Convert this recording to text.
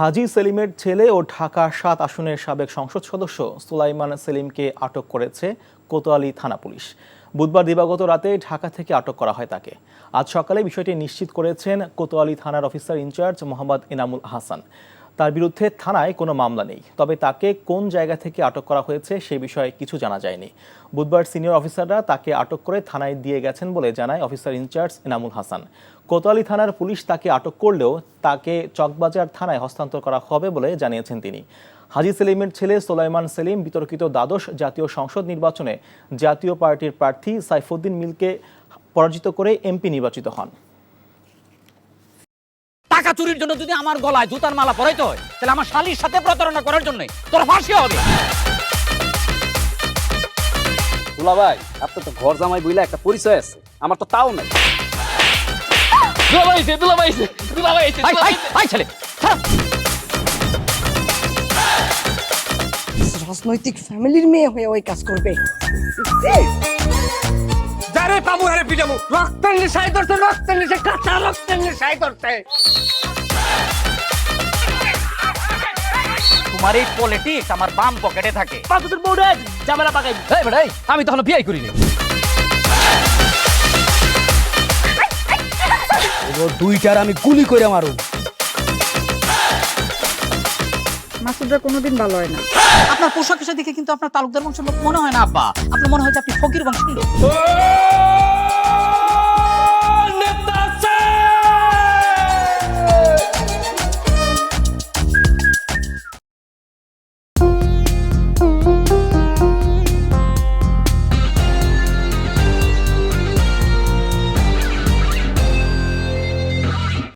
হাজী সেলিমের ছেলে ও ঢাকা ৭ আসনের সাবেক সংসদ সদস্য সুলাইমান সেলিমকে আটক করেছে কোতোয়ালি থানা পুলিশ। বুধবার দিবাগত রাতে ঢাকা থেকে আটক করা হয় তাকে। আজ সকালে বিষয়টি নিশ্চিত করেছেন কোতোয়ালি থানার অফিসার ইনচার্জ মোহাম্মদ ইনামুল হাসান। তার বিরুদ্ধে থানায় কোনো মামলা নেই, তবে তাকে কোন জায়গা থেকে আটক করা হয়েছে সে বিষয়ে কিছু জানা যায়নি। বুধবার সিনিয়র অফিসাররা তাকে আটক করে থানায় দিয়ে গেছেন বলে জানায় অফিসার ইনচার্জ ইনামুল হাসান। কোতোয়ালি থানার পুলিশ তাকে আটক করলেও তাকে চকবাজার থানায় হস্তান্তর করা হবে বলে জানিয়েছেন তিনি। হাজী সেলিমের ছেলে সুলাইমান সেলিম বিতর্কিত দ্বাদশ জাতীয় সংসদ নির্বাচনে জাতীয় পার্টির প্রার্থী সাইফুদ্দিন মিলকে পরাজিত করে এমপি নির্বাচিত হন। টাকা চুরির জন্য যদি আমার গলায় জুতার মালা পরাইতে হয়, তাহলে আমার শালীর সাথে প্রতারণা করার জন্য তোর ফাঁসি হবে। দুলা ভাই, আপনার তো ঘর জামাই বইলা একটা পরিচয় আছে, আমার তো তাও নাই। রাজনৈতিক ফ্যামিলির মেয়ে হয়ে ওই কাজ করবে। যারে পাবো আরে পিটাবো, রক্তের নেশায় ধরতে, রক্তের নেশায়, কাঁচা রক্তের নেশায় ধরতে। তোমার এই পলিটিক্স আমার বাম পকেটে থাকে। পাঁচুদের বউরে ঝামেলা পাকাই। এই বেটা, আমি তখন বিয়ে করিনি। দুইটার আমি গুলি করে মারু। মাসুদরা কোনোদিন ভালো হয় না। আপনার পোশাক আশাক দেখে কিন্তু আপনার তালুকদার বংশের লোক মনে হয় না আব্বা, আপনার মনে হয় যে আপনি ফকির বংশের লোক।